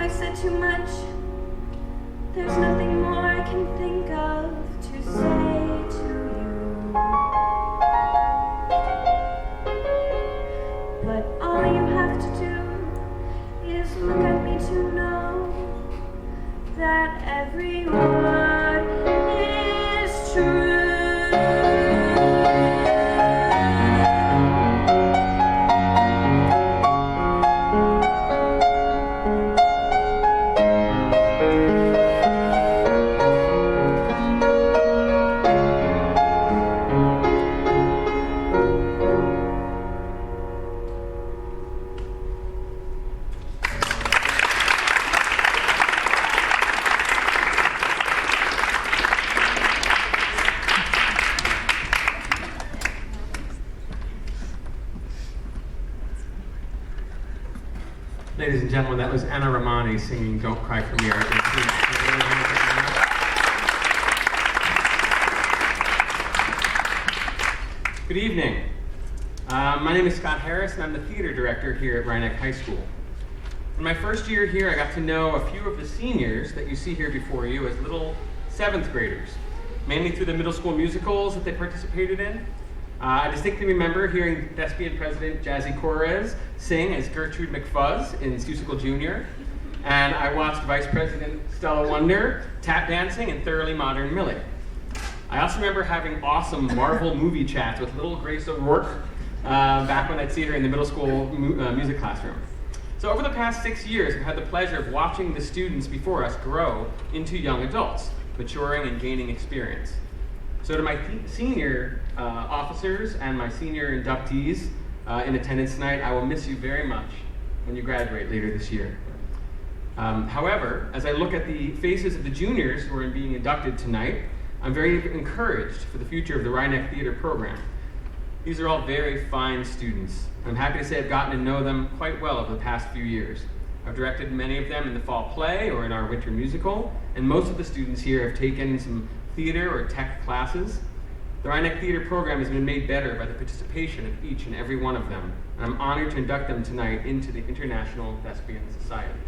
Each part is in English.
I said too much? There's nothing more I can think of to say to you. But all you have to do is look at me to know that every word is true. Ladies and gentlemen, that was Anna Romani singing Don't Cry for Me. Good evening. My name is Scott Harris, and I'm the theater director here at Rhinebeck High School. In my first year here, I got to know a few of the seniors that you see here before you as little 7th graders, mainly through the middle school musicals that they participated in. I distinctly remember hearing Thespian president Jazzy Correz sing as Gertrude McFuzz in Seussical Jr., and I watched Vice President Stella Wonder tap dancing in Thoroughly Modern Millie. I also remember having awesome Marvel movie chats with little Grace O'Rourke back when I'd see her in the middle school music classroom. So over the past 6 years, I've had the pleasure of watching the students before us grow into young adults, maturing and gaining experience. So to my senior officers and my senior inductees in attendance tonight, I will miss you very much when you graduate later this year. However, as I look at the faces of the juniors who are being inducted tonight, I'm very encouraged for the future of the Rhinebeck Theater program. These are all very fine students. I'm happy to say I've gotten to know them quite well over the past few years. I've directed many of them in the fall play or in our winter musical, and most of the students here have taken some theater or tech classes. The Rhinebeck Theater program has been made better by the participation of each and every one of them, and I'm honored to induct them tonight into the International Thespian Society.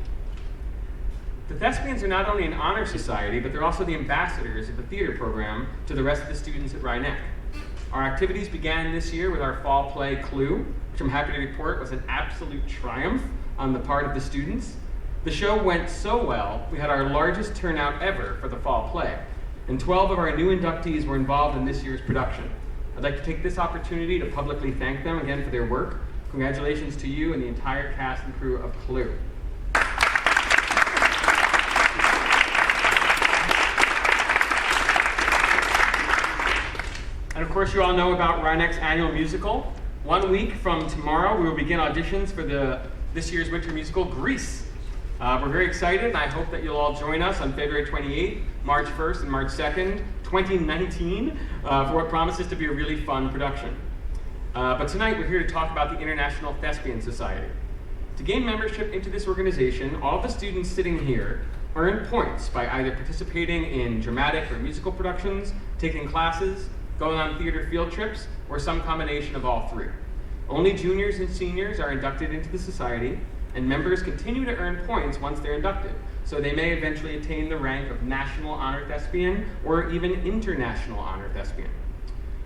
The Thespians are not only an honor society, but they're also the ambassadors of the theater program to the rest of the students at Rhinebeck. Our activities began this year with our fall play Clue, which I'm happy to report was an absolute triumph on the part of the students. The show went so well, we had our largest turnout ever for the fall play, and 12 of our new inductees were involved in this year's production. I'd like to take this opportunity to publicly thank them again for their work. Congratulations to you and the entire cast and crew of Clue. And of course, you all know about Rhinebeck's annual musical. 1 week from tomorrow, we will begin auditions for this year's winter musical, Grease. We're very excited, and I hope that you'll all join us on February 28th, March 1st, and March 2nd, 2019, for what promises to be a really fun production. But tonight, we're here to talk about the International Thespian Society. To gain membership into this organization, all the students sitting here earn points by either participating in dramatic or musical productions, taking classes, going on theater field trips, or some combination of all three. Only juniors and seniors are inducted into the society, and members continue to earn points once they're inducted, so they may eventually attain the rank of National Honor Thespian or even International Honor Thespian.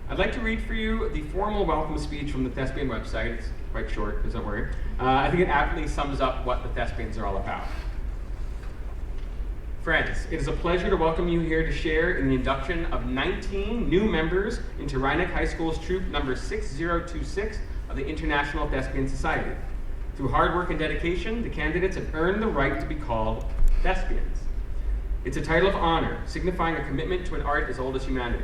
I'd like to read for you the formal welcome speech from the Thespian website. It's quite short, so don't worry. I think it aptly sums up what the Thespians are all about. Friends, it is a pleasure to welcome you here to share in the induction of 19 new members into Rhinebeck High School's troop number 6026 of the International Thespian Society. Through hard work and dedication, the candidates have earned the right to be called Thespians. It's a title of honor, signifying a commitment to an art as old as humanity.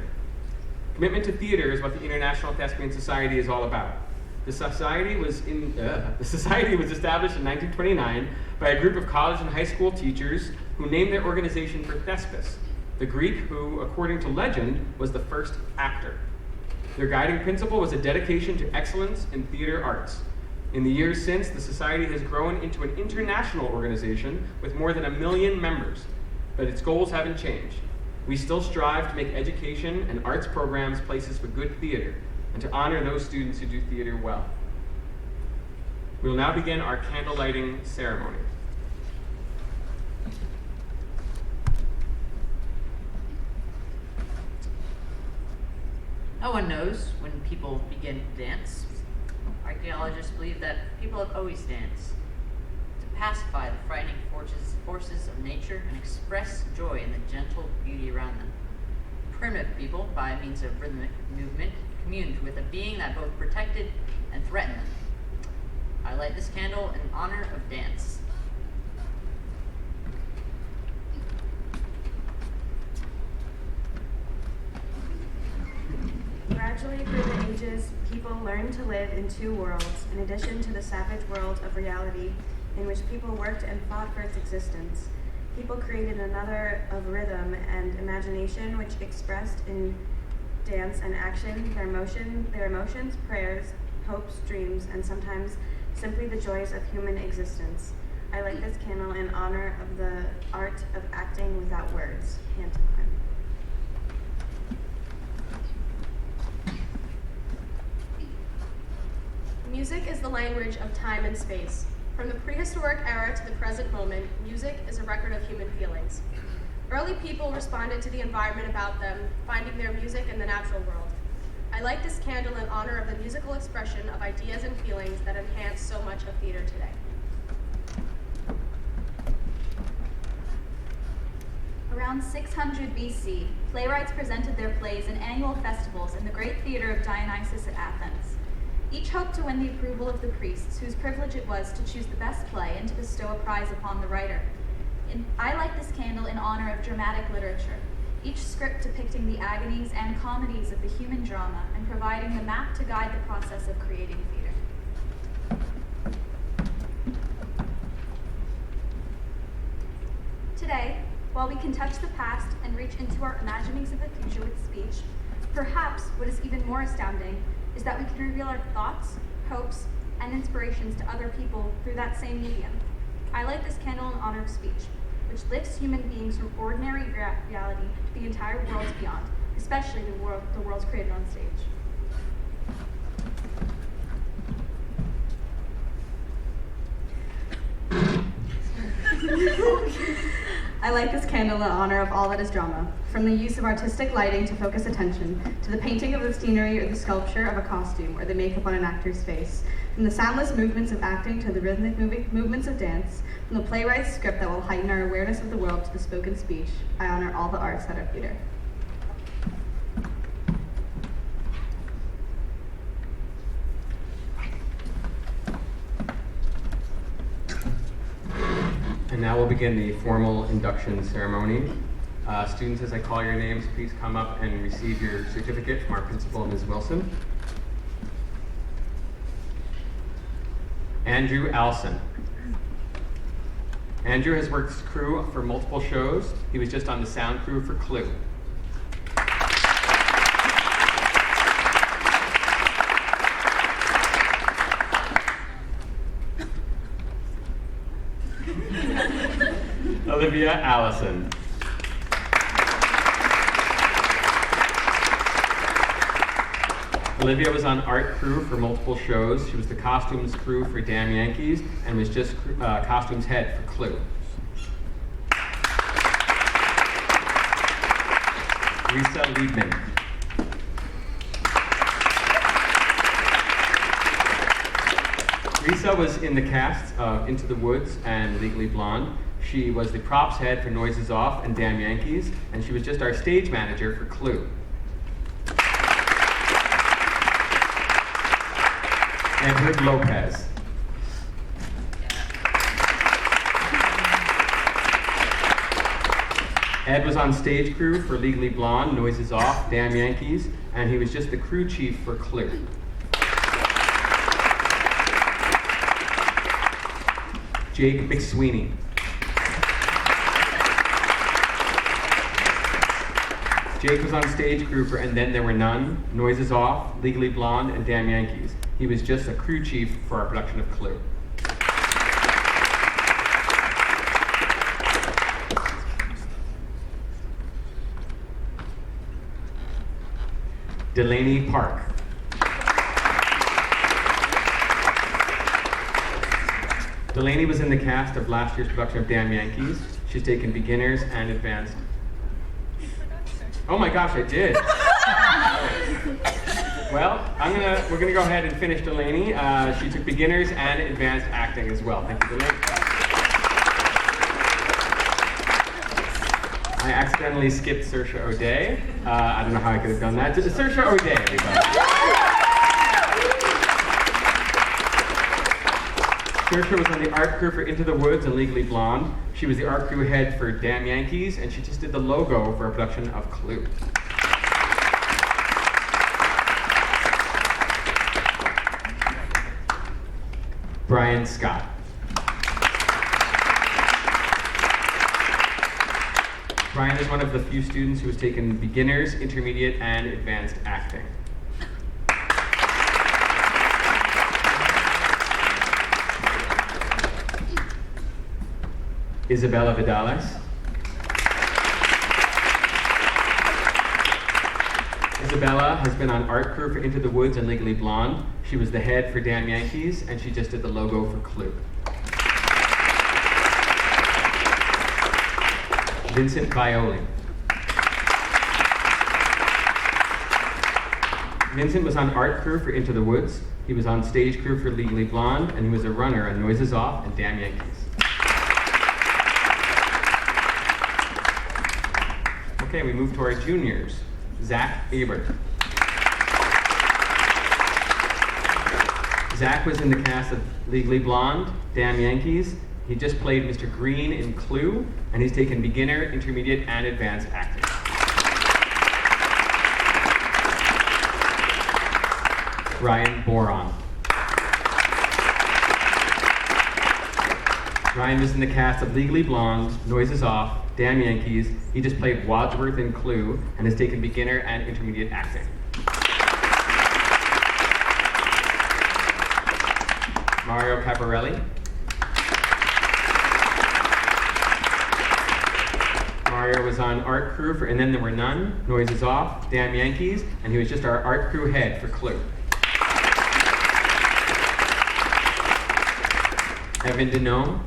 Commitment to theater is what the International Thespian Society is all about. The society was established in 1929 by a group of college and high school teachers who named their organization for Thespis, the Greek who, according to legend, was the first actor. Their guiding principle was a dedication to excellence in theater arts. In the years since, the society has grown into an international organization with more than 1 million members, but its goals haven't changed. We still strive to make education and arts programs places for good theater, and to honor those students who do theater well. We will now begin our candle lighting ceremony. No one knows when people begin to dance. Archaeologists believe that people have always danced to pacify the frightening forces of nature and express joy in the gentle beauty around them. Primitive people, by means of rhythmic movement, communed with a being that both protected and threatened them. I light this candle in honor of dance. Gradually, through the ages, people learned to live in two worlds, in addition to the savage world of reality, in which people worked and fought for its existence. People created another of rhythm and imagination, which expressed in dance and action their emotions, prayers, hopes, dreams, and sometimes simply the joys of human existence. I light this candle in honor of the art of acting without words, pantomime. Music is the language of time and space. From the prehistoric era to the present moment, music is a record of human feelings. Early people responded to the environment about them, finding their music in the natural world. I light this candle in honor of the musical expression of ideas and feelings that enhance so much of theater today. Around 600 BC, playwrights presented their plays in annual festivals in the great theater of Dionysus at Athens. Each hoped to win the approval of the priests, whose privilege it was to choose the best play and to bestow a prize upon the writer. I light this candle in honor of dramatic literature, each script depicting the agonies and comedies of the human drama and providing the map to guide the process of creating theater. Today, while we can touch the past and reach into our imaginings of the future with speech, perhaps what is even more astounding is that we can reveal our thoughts, hopes, and inspirations to other people through that same medium. I light this candle in honor of speech, which lifts human beings from ordinary reality to the entire worlds beyond, especially the worlds created on stage. I light this candle in honor of all that is drama, from the use of artistic lighting to focus attention, to the painting of the scenery or the sculpture of a costume or the makeup on an actor's face, from the soundless movements of acting to the rhythmic movements of dance, from the playwright's script that will heighten our awareness of the world to the spoken speech. I honor all the arts that are theater. And now we'll begin the formal induction ceremony. Students, as I call your names, please come up and receive your certificate from our principal, Ms. Wilson. Andrew Allison. Andrew has worked as crew for multiple shows. He was just on the sound crew for Clue. Olivia Allison. Olivia was on art crew for multiple shows. She was the costumes crew for Damn Yankees and was just costumes head for Clue. Lisa Liebman. Lisa was in the cast of Into the Woods and Legally Blonde. She was the props head for Noises Off and Damn Yankees, and she was just our stage manager for Clue. Edward Lopez. Ed was on stage crew for Legally Blonde, Noises Off, Damn Yankees, and he was just the crew chief for Clue. Jake McSweeney. Jake was on stage crew for And Then There Were None, Noises Off, Legally Blonde, and Damn Yankees. He was just a crew chief for our production of Clue. Delaney Park. Delaney was in the cast of last year's production of Damn Yankees. She's taken beginners and advanced. Oh my gosh, I did. Well, we're gonna go ahead and finish Delaney. She took beginners and advanced acting as well. Thank you, Delaney. I accidentally skipped Saoirse O'Day. I don't know how I could have done that. Saoirse O'Day, everybody. Saoirse was on the art crew for Into the Woods and Legally Blonde. She was the art crew head for Damn Yankees, and she just did the logo for a production of Clue. Brian Scott. Brian is one of the few students who has taken beginners, intermediate, and advanced acting. Isabella Vidales. Isabella has been on art crew for Into the Woods and Legally Blonde. She was the head for Damn Yankees, and she just did the logo for Clue. Vincent Violi. Vincent was on art crew for Into the Woods. He was on stage crew for Legally Blonde, and he was a runner on Noises Off and Damn Yankees. Okay, we move to our juniors. Zach Abert. Zach was in the cast of Legally Blonde, Damn Yankees. He just played Mr. Green in Clue, and he's taken beginner, intermediate, and advanced acting. Ryan Boron. Ryan was in the cast of Legally Blonde, Noises Off, Damn Yankees. He just played Wadsworth in Clue, and has taken beginner and intermediate acting. Mario Caparelli. Mario was on art crew for And Then There Were None, Noises Off, Damn Yankees, and he was just our art crew head for Clue. Evan Denome.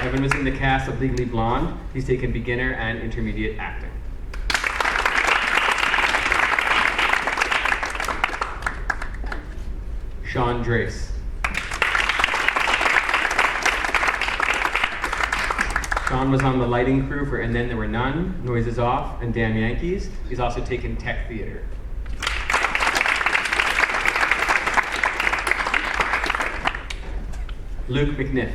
Evan was in the cast of Legally Blonde. He's taken beginner and intermediate acting. Sean Drace. Sean was on the lighting crew for And Then There Were None, Noises Off, and Damn Yankees. He's also taken tech theater. Luke McNiff.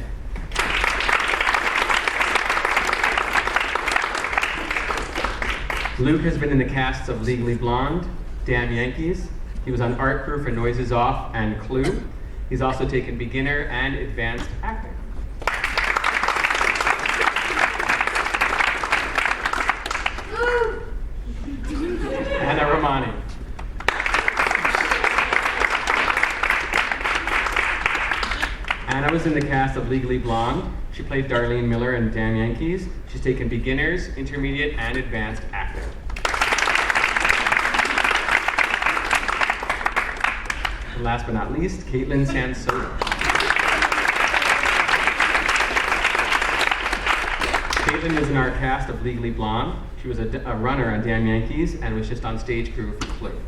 Luke has been in the casts of Legally Blonde, Damn Yankees. He was on art crew for Noises Off and Clue. He's also taken beginner and advanced acting. Anna Romani. Anna was in the cast of Legally Blonde. She played Darlene Miller in Damn Yankees. She's taken beginners, intermediate, and advanced acting. And last but not least, Caitlin Sansoda. Caitlin is in our cast of Legally Blonde. She was a runner on Damn Yankees and was just on stage crew for Clue.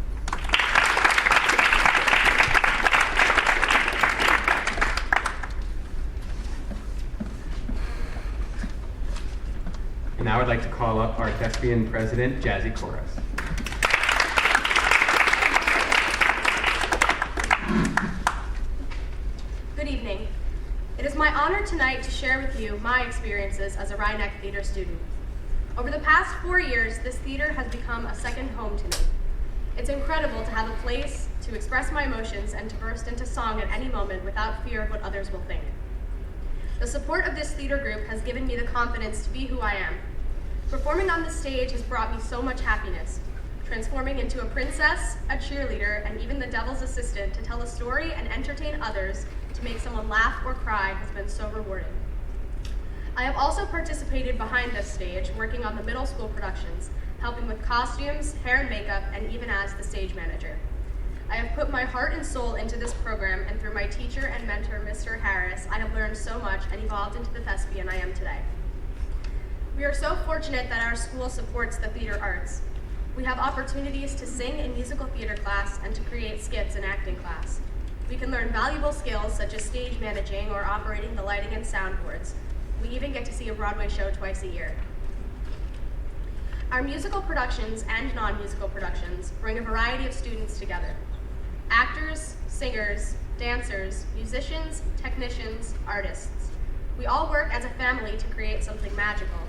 And now I'd like to call up our Thespian president, Jazzy Koras. Good evening. It is my honor tonight to share with you my experiences as a Rhinebeck Theater student. Over the past 4 years, this theater has become a second home to me. It's incredible to have a place to express my emotions and to burst into song at any moment without fear of what others will think. The support of this theater group has given me the confidence to be who I am. Performing on the stage has brought me so much happiness. Transforming into a princess, a cheerleader, and even the devil's assistant to tell a story and entertain others to make someone laugh or cry has been so rewarding. I have also participated behind this stage, working on the middle school productions, helping with costumes, hair and makeup, and even as the stage manager. I have put my heart and soul into this program, and through my teacher and mentor, Mr. Harris, I have learned so much and evolved into the thespian I am today. We are so fortunate that our school supports the theater arts. We have opportunities to sing in musical theater class and to create skits in acting class. We can learn valuable skills such as stage managing or operating the lighting and soundboards. We even get to see a Broadway show twice a year. Our musical productions and non-musical productions bring a variety of students together. Actors, singers, dancers, musicians, technicians, artists. We all work as a family to create something magical,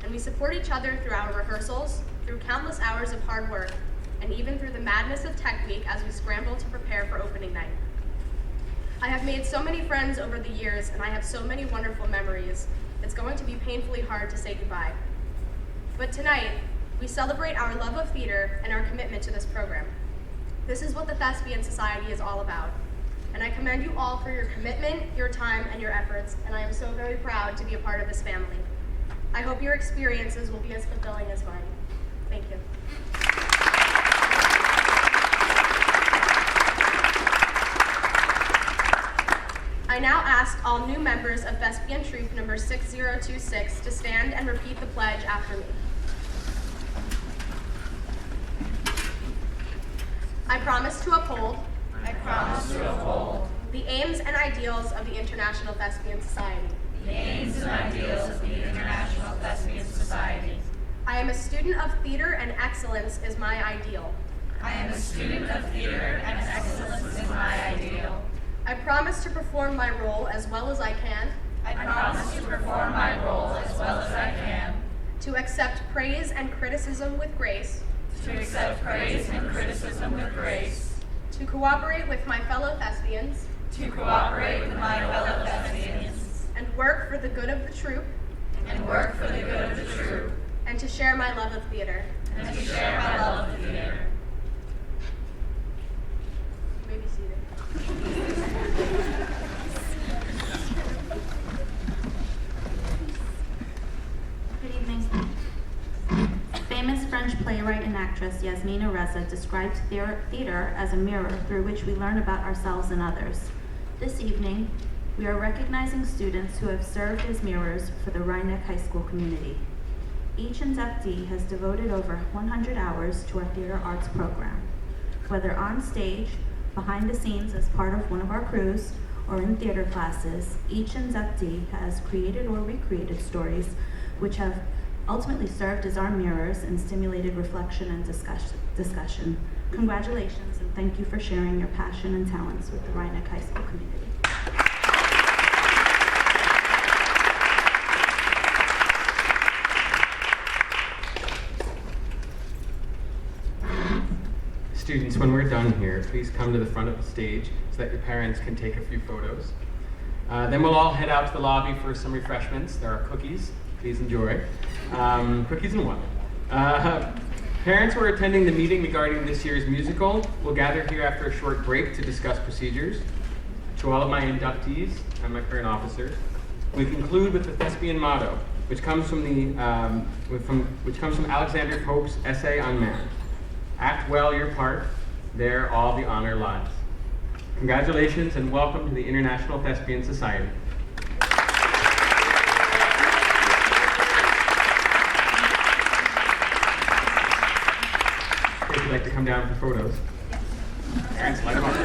and we support each other through our rehearsals, through countless hours of hard work, and even through the madness of Tech Week as we scramble to prepare for opening night. I have made so many friends over the years, and I have so many wonderful memories. It's going to be painfully hard to say goodbye. But tonight, we celebrate our love of theater and our commitment to this program. This is what the Thespian Society is all about. And I commend you all for your commitment, your time, and your efforts, and I am so very proud to be a part of this family. I hope your experiences will be as fulfilling as mine. Thank you. I now ask all new members of Thespian Troupe number 6026 to stand and repeat the pledge after me. I promise to uphold the aims and ideals of the International Thespian Society. I am a student of theater and excellence is my ideal. I promise to perform my role as well as I can. To accept praise and criticism with grace. To cooperate with my fellow thespians. And work for the good of the troupe. And to share my love of theater. You may be seated. Good evening. Famous French playwright and actress Yasmina Reza described theater as a mirror through which we learn about ourselves and others. This evening, we are recognizing students who have served as mirrors for the Rhinebeck High School community. Each inductee has devoted over 100 hours to our theater arts program. Whether on stage, behind the scenes as part of one of our crews, or in theater classes, each inductee has created or recreated stories which have ultimately served as our mirrors and stimulated reflection and discussion. Congratulations, and thank you for sharing your passion and talents with the Rhinebeck High School community. Students, when we're done here, please come to the front of the stage so that your parents can take a few photos. Then we'll all head out to the lobby for some refreshments. There are cookies. Please enjoy. Cookies and water. Parents who are attending the meeting regarding this year's musical will gather here after a short break to discuss procedures. To all of my inductees and my current officers, we conclude with the Thespian motto, which comes from Alexander Pope's essay on man. Act well your part, there all the honor lies. Congratulations and welcome to the International Thespian Society. If you'd like to come down for photos. Parents, light them up.